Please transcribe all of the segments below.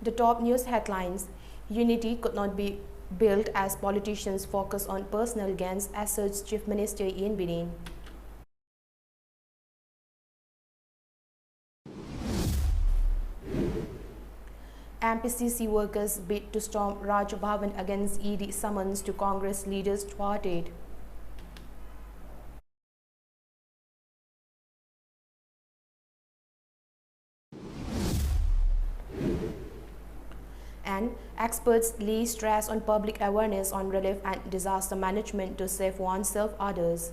The top news headlines: Unity could not be built as politicians focus on personal gains, asserts Chief Minister Ian Bidin. MPCC workers bid to storm Raj Bhavan against ED summons to Congress leaders thwarted. And experts lay stress on public awareness on relief and disaster management to save oneself, others.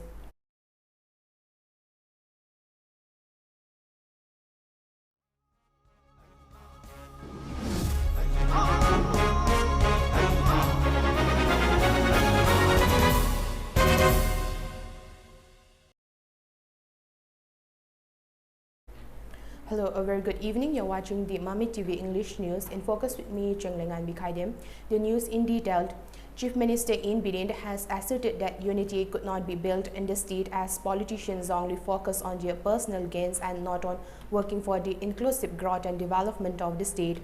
Hello, a very good evening. You're watching the MAMI TV English News. In focus with me, CHENGLEINGANBI KHAIDEM. The news in detail. Chief Minister Ian Bidin has asserted that unity could not be built in the state as politicians only focus on their personal gains and not on working for the inclusive growth and development of the state.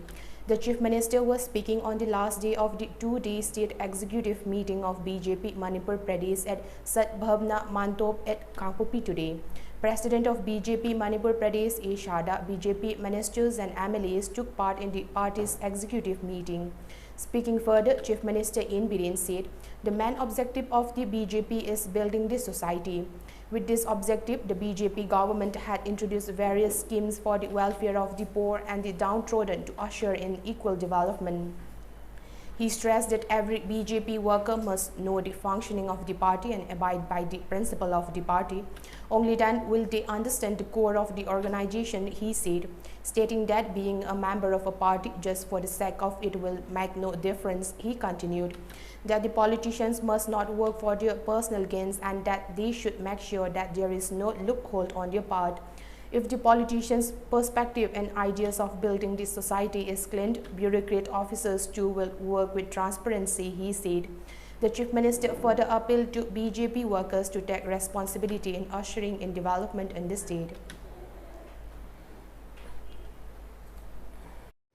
The Chief Minister was speaking on the last day of the two-day state executive meeting of BJP Manipur Pradesh at Sat Bhavna Mantop at Kangpopi today. President of BJP Manipur Pradesh A. Shada, BJP ministers and MLAs took part in the party's executive meeting. Speaking further, Chief Minister Ian Bidin said, the main objective of the BJP is building the society. With this objective, the BJP government had introduced various schemes for the welfare of the poor and the downtrodden to usher in equal development. He stressed that every BJP worker must know the functioning of the party and abide by the principle of the party. Only then will they understand the core of the organization, he said, stating that being a member of a party just for the sake of it will make no difference. He continued that the politicians must not work for their personal gains and that they should make sure that there is no loophole on their part. If the politicians' perspective and ideas of building this society is clean, bureaucrat officers too will work with transparency, he said. The Chief Minister further appealed to BJP workers to take responsibility in ushering in development in the state.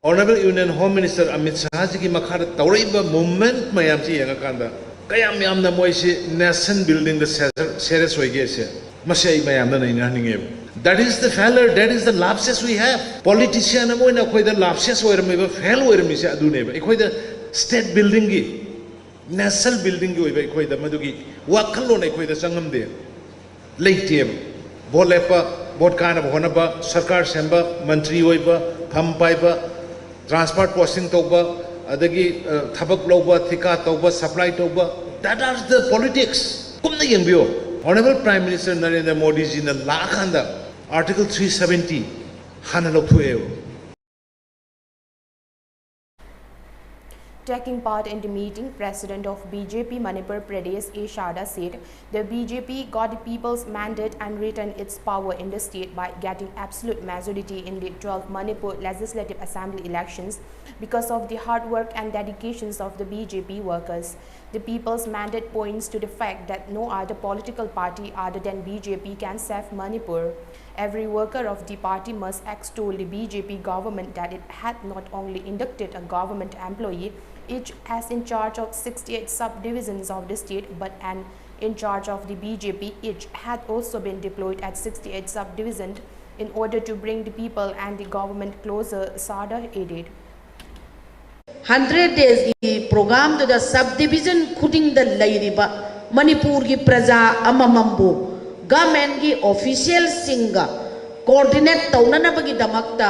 Honorable Union Home Minister Amit Shah ji ki makhara tawriba movement mayam ji yanga kanda kayam yam na moi si nation building the serious hoige se masai mayam na naina ninge. That is the failure, that is the lapses we have. Politician amoy na khoi da lapses hoir me ba fail hoir mi se adune ba khoi da state building gi national building gi hoiba khoi da madugi wakhalo nei khoi da sangam de leitiem bolepa bot kana hona ba sarkar semba mantri hoiba tham paiba transport posting toba adagi thabak loba thika toba supply toba, that are the politics. Kumna yengbio Honorable Prime Minister Narendra Modi ji na lakhanda Article 370 hana lokhueo. Taking part in the meeting, President of BJP Manipur Pradesh A. Shada said the BJP got the people's mandate and retained its power in the state by getting absolute majority in the 12th Manipur Legislative Assembly elections because of the hard work and dedications of the BJP workers. The people's mandate points to the fact that no other political party other than BJP can save Manipur. Every worker of the party must extol the BJP government that it had not only inducted a government employee, each as in charge of 68 subdivisions of the state, but an in charge of the BJP, each had also been deployed at 68 subdivisions in order to bring the people and the government closer, Sada added. 100 days ki program to the subdivision khuding the lairiba Manipur ki praja amamambu government ki official singa coordinate taunana bagi damakta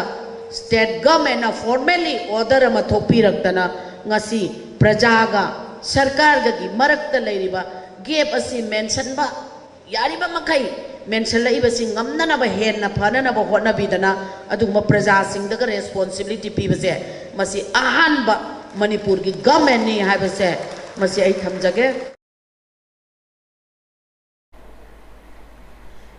state government na formally order ama thopi raktana ngasi praja ga sarkar ga ki marakta lairiba gap asi mention ba yari ba makai mention la iba sing ngamna na ba hen na phana na ba hotna bidana aduma praja sing da responsibility pi base masi ahan ba Manipur ki government ni hai base masi ai thamjage.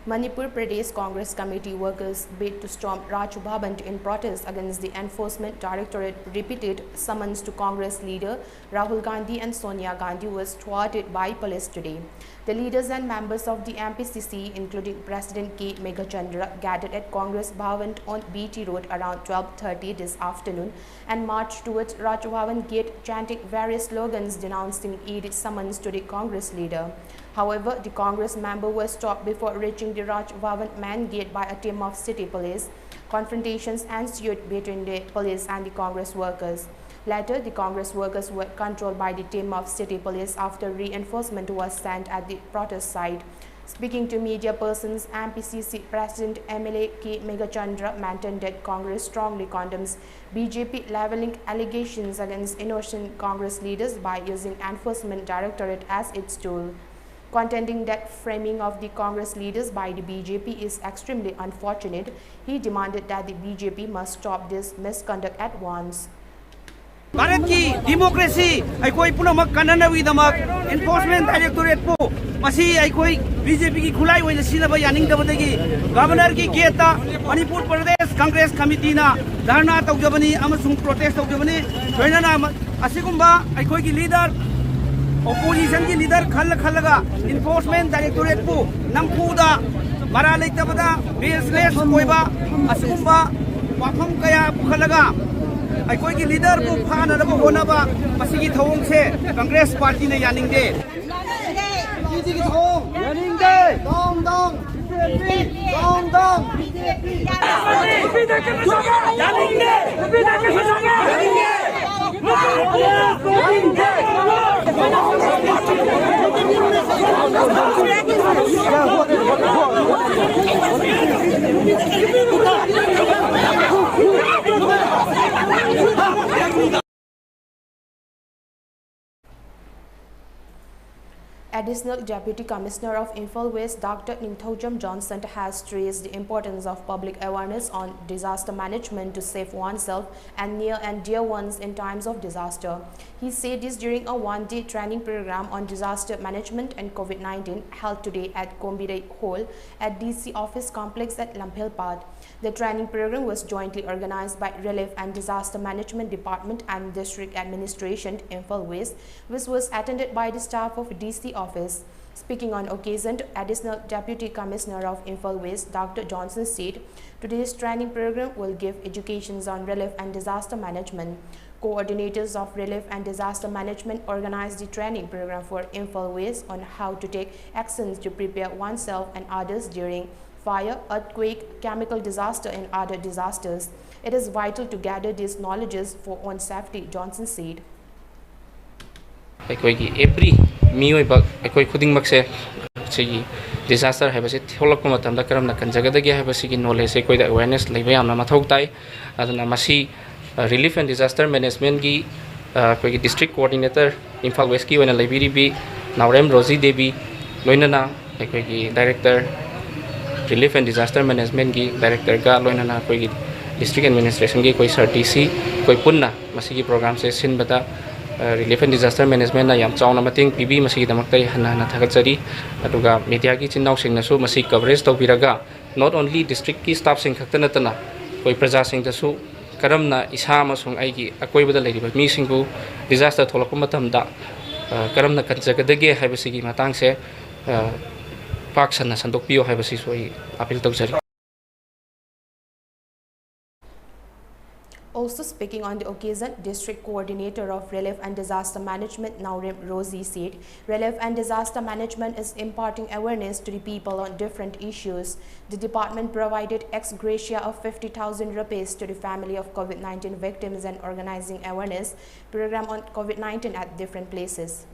Manipur Pradesh Congress Committee workers bid to storm Raj Bhavan in protest against the Enforcement Directorate repeated summons to Congress leader Rahul Gandhi and Sonia Gandhi was thwarted by police today. The leaders and members of the MPCC, including President K. Meghachandra, gathered at Congress Bhavan on BT Road around 12:30 this afternoon and marched towards Raj Bhavan Gate, chanting various slogans denouncing ED summons to the Congress leader. However, the Congress member was stopped before reaching the Raj Bhavan main gate by a team of city police. Confrontations ensued between the police and the Congress workers. Later, the Congress workers were controlled by the team of city police after reinforcement was sent at the protest site. Speaking to media persons, MPCC President MLA K. Meghachandra maintained that Congress strongly condemns BJP leveling allegations against innocent Congress leaders by using Enforcement Directorate as its tool. Contending that framing of the Congress leaders by the BJP is extremely unfortunate, he demanded that the BJP must stop this misconduct at once. Bharat की democracy अखोई पुनमक कन्ननवी दमक enforcement directorate पु मसी अखोई BJP की खुलाई होइना सिनबा Yaning दबदगी governor की गेटा मणिपुर प्रदेश Congress committee ना धरना तौजबनी अमसुंग protest तौजबनी जोइना असिगुंबा अखोई की leader opposition की लीडर खल्लगा एनफोर्समेंट डायरेक्टोरेट पु नमफुदा मरा लेतबदा बेसलेस कोइबा असिगुंबा वाफम कया पुखलगा अखोई की लीडर को फानरब होनबा मसिगी थौंग से कांग्रेस पार्टी ने यानिंगदे बीजेपी की थौंग यानिंगदे दोंग दोंग बीजेपी दोंग दोंग बीजेपी यानिंगदे Additional Deputy Commissioner of Imphal West, Dr. Ningthojam Johnson, has stressed the importance of public awareness on disaster management to save oneself and near and dear ones in times of disaster. He said this during a one-day training program on disaster management and COVID-19 held today at Kombire Hall at DC Office Complex at Lamphel. The training program was jointly organized by Relief and Disaster Management Department and District Administration Imphal West, which was attended by the staff of DC Office. Speaking on occasion, Additional Deputy Commissioner of Imphal West, Dr. Johnson, said today's training program will give educations on relief and disaster management. Coordinators of Relief and Disaster Management organized the training program for Imphal West on how to take actions to prepare oneself and others during fire, earthquake, chemical disaster and other disasters. It is vital to gather these knowledges for own safety, Johnson said. Every Miway Khuding Maxe disaster have a Holocomatam, the Karam Kanjagadi have a seeking knowledge, awareness, Liviam Matautai, as an Amasi Relief and Disaster Management District Coordinator, Imphal West and Libiri, Naurem Rosie Devi, Loinana, Director. Relief and Disaster Management की Director का लोइना कोई District Administration की कोई CRTC कोई पुन्ना मसीकी program से सिन बता Relief and Disaster Management ना याम चावना मतिंग PB मसीकी दमकता ही हन्ना थकत चरी अतुगा media की चिन्नाव सिंग नसु मसीक coverage तो बिरगा not only district की staff सिंग खक्ता नतना कोई प्रजा सिंग तसु करम ना इसा मसुंग आई की अकोई बदल लगी बस मी सिंगु disaster थोलको मतम दा करम ना कंजगदगे है बसीकी मातांग से Also speaking on the occasion, District Coordinator of Relief and Disaster Management, Naurem Rosie, said Relief and Disaster Management is imparting awareness to the people on different issues. The department provided ex gratia of 50,000 rupees to the family of COVID-19 victims and organizing awareness program on COVID-19 at different places.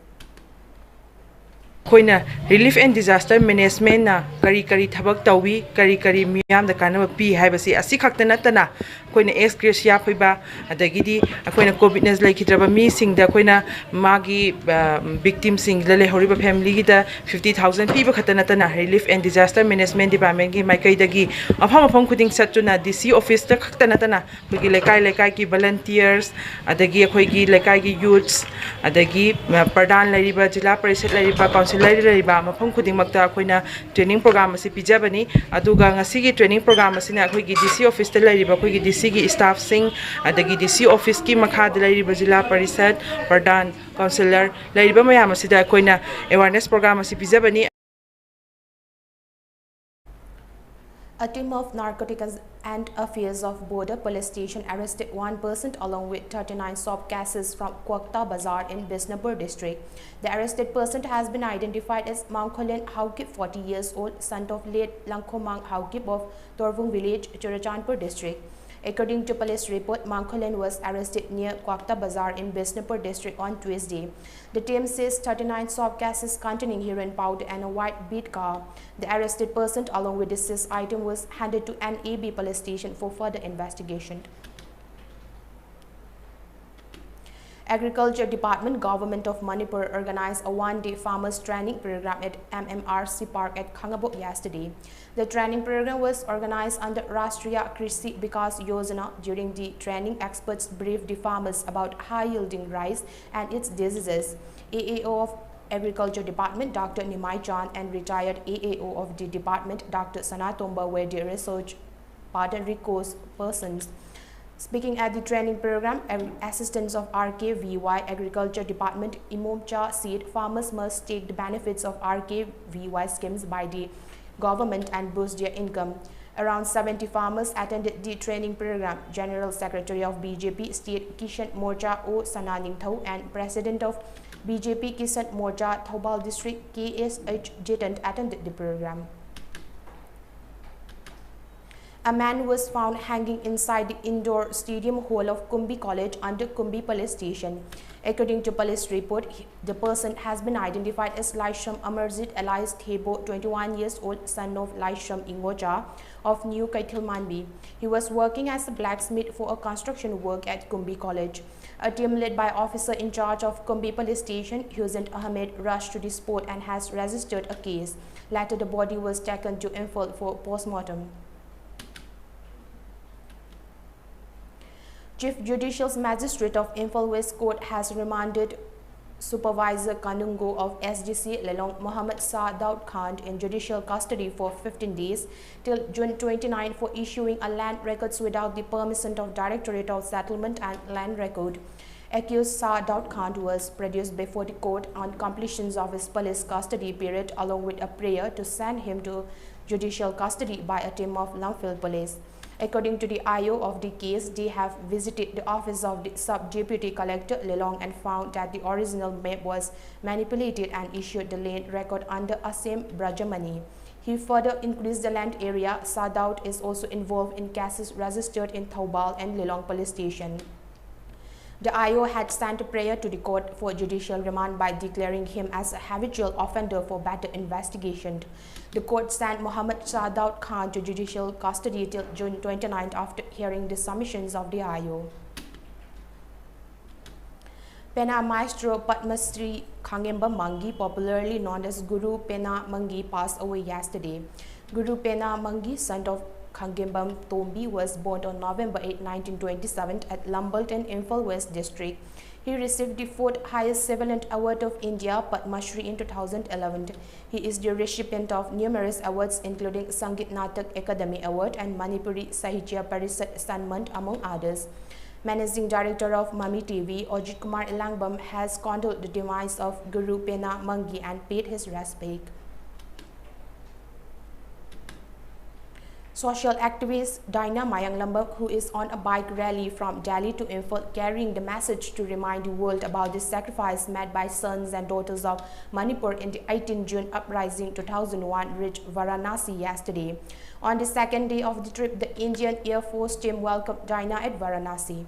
Koina Relief and Disaster Management na kari thabak tawi kari miyam da kanaba pi haibasi asi khakta natana akoina ex gracia khoiba adagidi akoina covid nas laikhidraba mi singda akoina magi victim sing lale horiba family gi da 50,000 piba khatana tana relief and disaster management department gi maikai dagi afam khuding satuna DC office ta khaktana tana khogi lekai ki volunteers adagi akhoi gi lekai gi youths adagi pradhan lariba jila parishad lariba councilor lariba mafam khuding makta akoina training program asi pijabani aduga ngasi gi training program asina akhoi gi DC office ta lariba akhoi gi DC gi staff sing adagi DC office ki makha da lariba jila parishad pradhan councilor lariba mayam asida akoina awareness program asi pijabani. A team of Narcotics and Affairs of Border Police Station arrested one person along with 39 soft cases from Kwakta Bazar in Bisnapur district. The arrested person has been identified as Mangkholen Haukip, 40 years old, son of late Langkhomang Haukip of Torvung village, Churachandpur district. According to police report, Mangkholen was arrested near Kwakta Bazar in Bisnapur district on Tuesday. The team says 39 soft cases containing heroin powder and a white beat car. The arrested person along with the seized item was handed to NAB police station for further investigation. Agriculture Department, Government of Manipur organized a one-day farmers training program at MMRC Park at Khangabok yesterday. The training program was organized under Rashtriya Krishi Vikas Yojana. During the training, experts briefed the farmers about high-yielding rice and its diseases. AAO of Agriculture Department, Dr. Nimai Chan, and retired AAO of the department, Dr. Sanatomba, were the research partner persons. Speaking at the training program, assistants of RKVY Agriculture Department, Imomcha said farmers must take the benefits of RKVY schemes by the government and boost their income. Around 70 farmers attended the training program. General Secretary of BJP State Kishan Morcha O Sananingthau and President of BJP Kisan Morcha Thoubal District KSH Jitant attended the program. A man was found hanging inside the indoor stadium hall of Kumbi College under Kumbi Police Station. According to police report, the person has been identified as Laisham Amarjit alias Thebo, 21 years old, son of Laisham Ingocha of New Kaithilmanbi. He was working as a blacksmith for a construction work at Kumbi College. A team led by officer in charge of Kumbi Police Station, Hussein Ahmed, rushed to the spot and has registered a case. Later, the body was taken to Imphal for postmortem. Chief Judicial Magistrate of Imphal West Court has remanded Supervisor Kanungo of SDC Lelong Mohammed Sa Daud Khan in judicial custody for 15 days till June 29 for issuing a land records without the permission of Directorate of Settlement and Land Record. Accused Sa Daud Khan was produced before the court on completion of his police custody period along with a prayer to send him to judicial custody by a team of Lumfield Police. According to the IO of the case, they have visited the office of the Sub-Deputy Collector Lelong and found that the original map was manipulated and issued the land record under Assam Brajamani. He further increased the land area. Sa Daud is also involved in cases registered in Thoubal and Lelong Police Station. The IO had sent a prayer to the court for judicial remand by declaring him as a habitual offender for better investigation. The court sent Mohammed Sa Daud Khan to judicial custody till June 29 after hearing the submissions of the IO. Pena Maestro Padmasri Khangemba Mangi, popularly known as Guru Pena Mangi, passed away yesterday. Guru Pena Mangi, son of Khangembam Tombi, was born on November 8, 1927 at Lumbleton, Imphal West District. He received the 4th highest civilian award of India, Padma Shri, in 2011. He is the recipient of numerous awards including Sangeet Natak Academy Award and Manipuri Sahitya Parisad Sanman, among others. Managing Director of MAMI TV, Ajit Kumar Ilangbam, has condoled the demise of Guru Pena Mangi and paid his respect. Social activist Dina Mayanglambak, who is on a bike rally from Delhi to Imphal carrying the message to remind the world about the sacrifice made by sons and daughters of Manipur in the 18 June uprising 2001, reached Varanasi yesterday. On the second day of the trip, the Indian Air Force team welcomed Dina at Varanasi.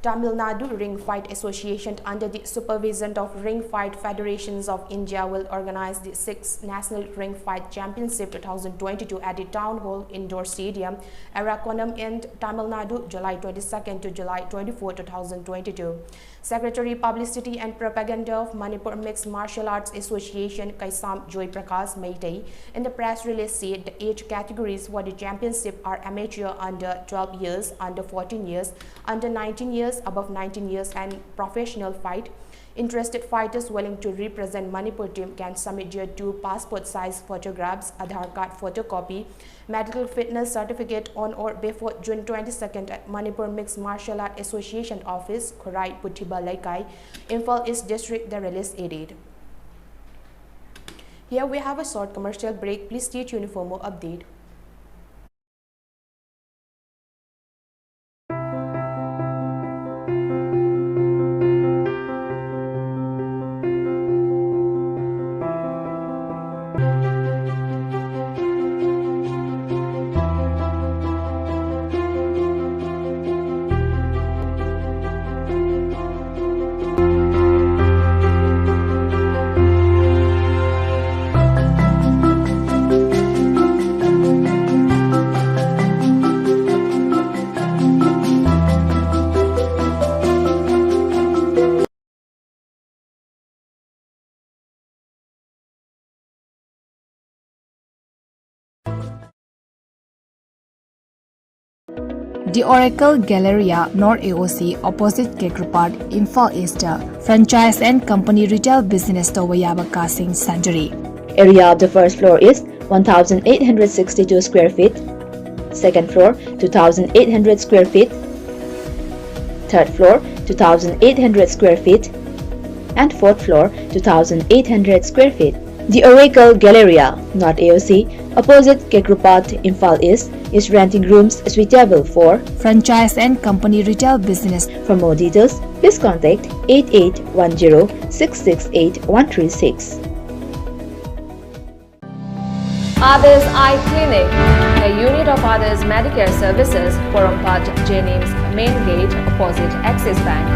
Tamil Nadu Ring Fight Association, under the supervision of Ring Fight Federations of India, will organize the 6th National Ring Fight Championship 2022 at the Town Hall Indoor Stadium, Erakonam in Tamil Nadu, July 22nd to July 24, 2022. Secretary Publicity and Propaganda of Manipur Mixed Martial Arts Association, Kaisam Joy Prakash Meitei, in the press release said the age categories for the championship are amateur under 12 years, under 14 years, under 19 years, above 19 years, and professional fight. Interested fighters willing to represent Manipur team can submit their 2 passport-size photographs, Aadhaar card photocopy, medical fitness certificate on or before June 22nd at Manipur Mixed Martial Art Association Office, Khorai Puthiba Laikai, Imphal East District, the release added. Here we have a short commercial break. Please stay tuned for more update. The Oracle Galleria, North AOC, opposite Kekrupad, Imphal East, franchise and company retail business to Wayaba Casing Sanjari. Area of the first floor is 1,862 square feet, second floor 2,800 square feet, third floor 2,800 square feet, and fourth floor 2,800 square feet. The Oracle Galleria, North AOC, opposite Kekrupad, Imphal East, is renting rooms suitable for franchise and company retail business. For more details, please contact 8810-668-136. Others Eye Clinic, a unit of Others Medicare Services, Porompat Jennings Main Gate, opposite Axis Bank.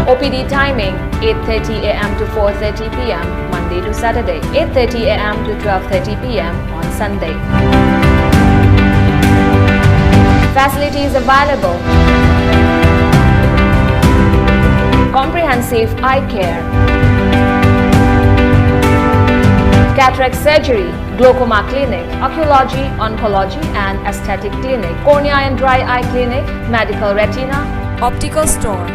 OPD timing 8:30 a.m. to 4:30 p.m. Monday to Saturday, 8:30 a.m. to 12:30 p.m. on Sunday. Facilities available: comprehensive eye care, cataract surgery, glaucoma clinic, oncology, oncology and aesthetic clinic, cornea and dry eye clinic, medical retina, optical store,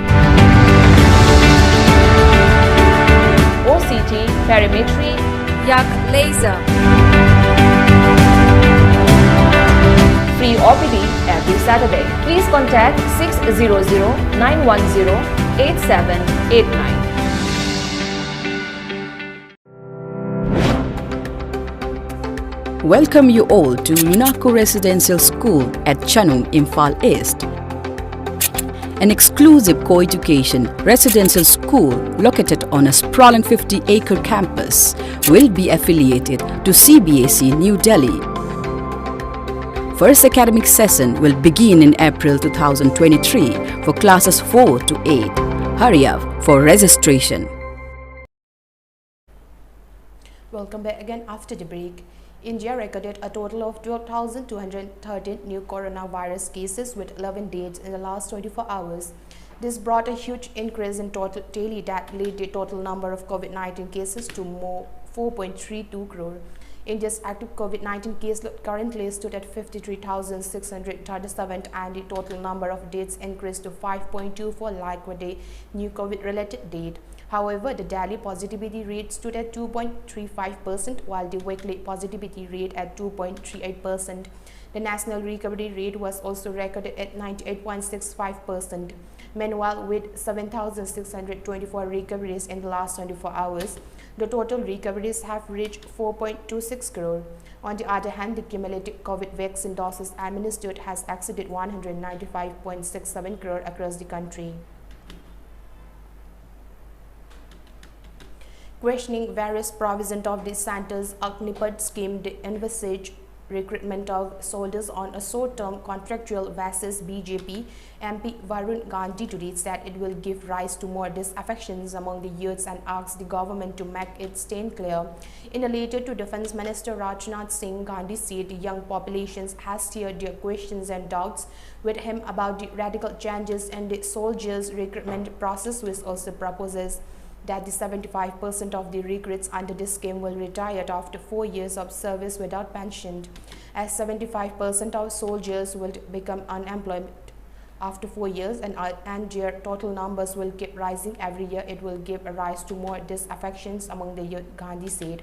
OCT, perimetry, yak laser. Free OPD every Saturday. Please contact 600-910-8789. Welcome you all to Lunako Residential School at Chanung, Imphal East. An exclusive co-education residential school located on a sprawling 50-acre campus will be affiliated to CBSE New Delhi. First academic session will begin in April 2023 for classes 4 to 8. Hurry up for registration. Welcome back again after the break. India recorded a total of 12,213 new coronavirus cases with 11 deaths in the last 24 hours. This brought a huge increase in total daily that led the total number of COVID-19 cases to more 4.32 crore. India's active COVID-19 case load currently stood at 53,637 and the total number of deaths increased to 5.24 lakh per day, new COVID-related death. However, the daily positivity rate stood at 2.35%, while the weekly positivity rate at 2.38%. The national recovery rate was also recorded at 98.65%. Meanwhile, with 7,624 recoveries in the last 24 hours, the total recoveries have reached 4.26 crore. On the other hand, the cumulative COVID vaccine doses administered has exceeded 195.67 crore across the country. Questioning various provisions of the Centre's Agnipat scheme, the envisaged recruitment of soldiers on a short-term contractual basis, BJP MP Varun Gandhi today said it will give rise to more disaffections among the youths and asked the government to make its stand clear. In a letter to Defence Minister Rajnath Singh, Gandhi said the young populations has shared their questions and doubts with him about the radical changes in the soldiers' recruitment process, which also proposes that the 75% of the recruits under this scheme will retire after 4 years of service without pension, as 75% of soldiers will become unemployed after 4 years and their total numbers will keep rising every year. It will give rise to more disaffections among the youth, Gandhi said.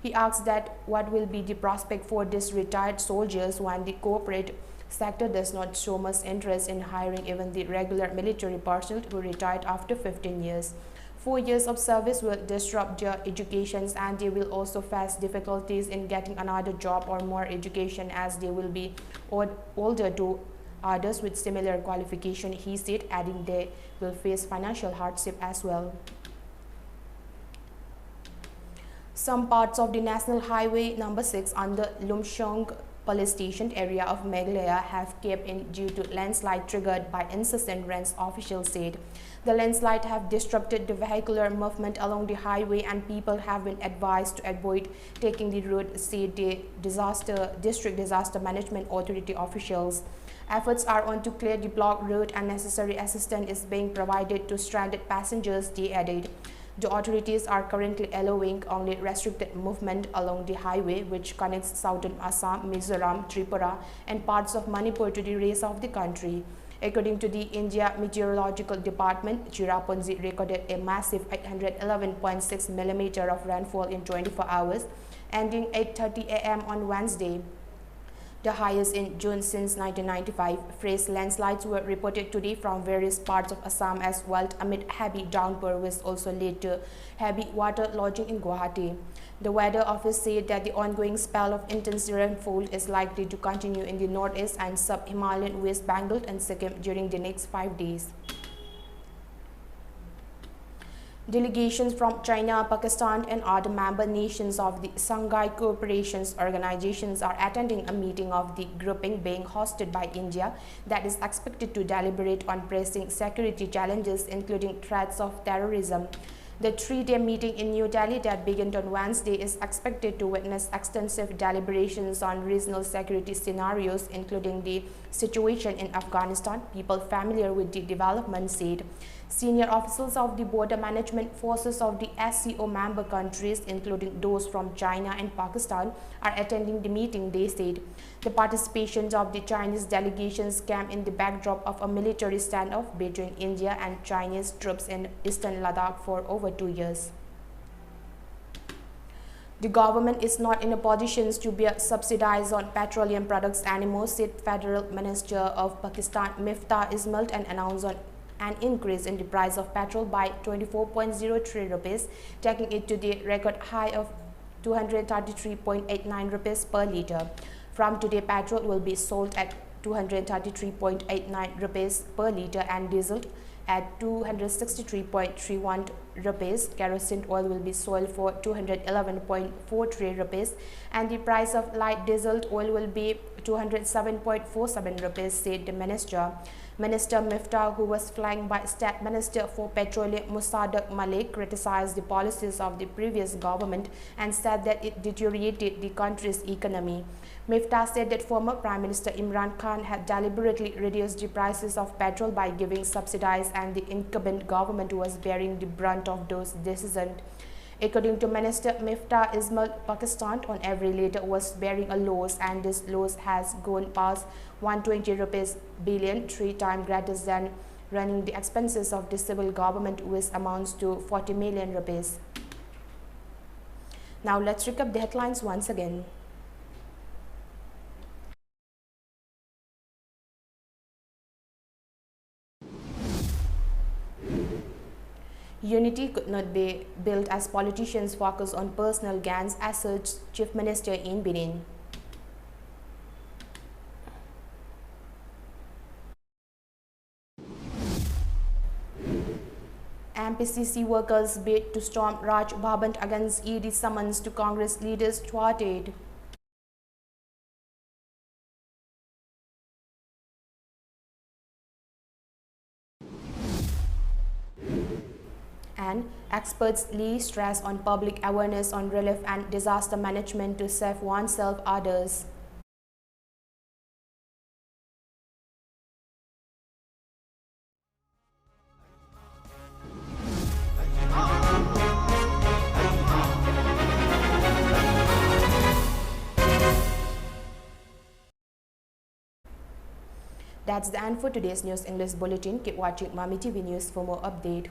He asked that what will be the prospect for these retired soldiers when the corporate sector does not show much interest in hiring even the regular military personnel who retired after 15 years. 4 years of service will disrupt their educations and they will also face difficulties in getting another job or more education as they will be older to others with similar qualification, he said, adding they will face financial hardship as well. Some parts of the National Highway number 6 under Lumshnong police station area of Meghalaya have caved in due to landslide triggered by incessant rains, officials said. The landslide have disrupted the vehicular movement along the highway and people have been advised to avoid taking the road, said the District Disaster Management Authority officials. Efforts are on to clear the blocked road and necessary assistance is being provided to stranded passengers, they added. The authorities are currently allowing only restricted movement along the highway which connects southern Assam, Mizoram, Tripura and parts of Manipur to the rest of the country. According to the India Meteorological Department, Cherrapunji recorded a massive 811.6 mm of rainfall in 24 hours, ending 8:30 a.m. on Wednesday, the highest in June since 1995. Fresh landslides were reported today from various parts of Assam as well amid heavy downpour, which also led to heavy water lodging in Guwahati. The weather office said that the ongoing spell of intense rainfall is likely to continue in the northeast and sub-Himalayan West Bengal and Sikkim during the next 5 days. Delegations from China, Pakistan and other member nations of the Shanghai Cooperation Organizations are attending a meeting of the grouping being hosted by India that is expected to deliberate on pressing security challenges including threats of terrorism. The 3-day meeting in New Delhi that began on Wednesday is expected to witness extensive deliberations on regional security scenarios, including the situation in Afghanistan. People familiar with the development said. Senior officials of the border management forces of the SCO member countries, including those from China and Pakistan, are attending the meeting, they said. The participation of the Chinese delegations came in the backdrop of a military standoff between India and Chinese troops in eastern Ladakh for over 2 years. The government is not in a position to bear subsidies on petroleum products anymore, said Federal Minister of Pakistan Miftah Ismail, and announced on an increase in the price of petrol by 24.03 rupees, taking it to the record high of 233.89 rupees per litre. From today, petrol will be sold at 233.89 rupees per litre and diesel at 263.31 rupees. Kerosene oil will be sold for 211.43 rupees and the price of light diesel oil will be 207.47 rupees, said the minister. Minister Miftah, who was flanked by State Minister for Petroleum Musaddiq Malik, criticized the policies of the previous government and said that it deteriorated the country's economy. Miftah said that former Prime Minister Imran Khan had deliberately reduced the prices of petrol by giving subsidies and the incumbent government was bearing the brunt of those decisions. According to Minister Miftah Ismail, Pakistan on every litre was bearing a loss and this loss has gone past 120 rupees billion, 3 times greater than running the expenses of the civil government, which amounts to 40 million rupees. Now let's recap the headlines once again. Unity could not be built as politicians focus on personal gains, asserts Chief Minister in Benin. MPCC workers bid to storm Raj Bhavan against ED summons to Congress leaders thwarted. Experts lay stress on public awareness on relief and disaster management to save oneself others. That's the end for today's News English Bulletin. Keep watching MAMI TV News for more update.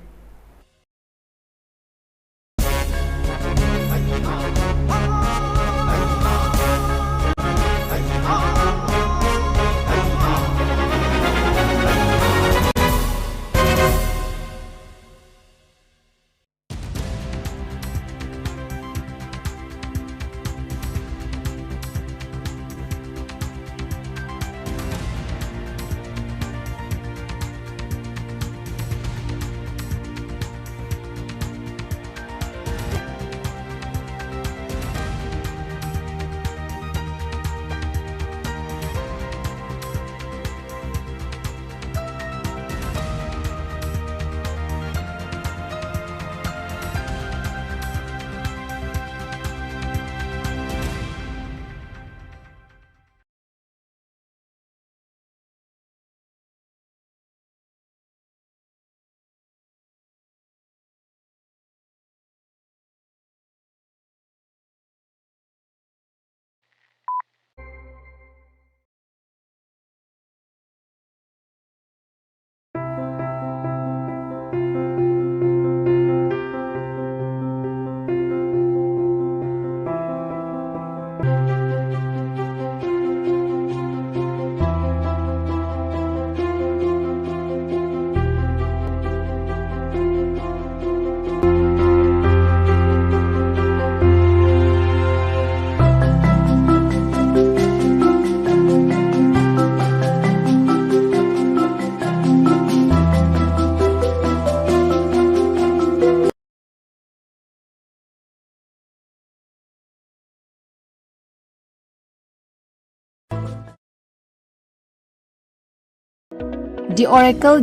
The Oracle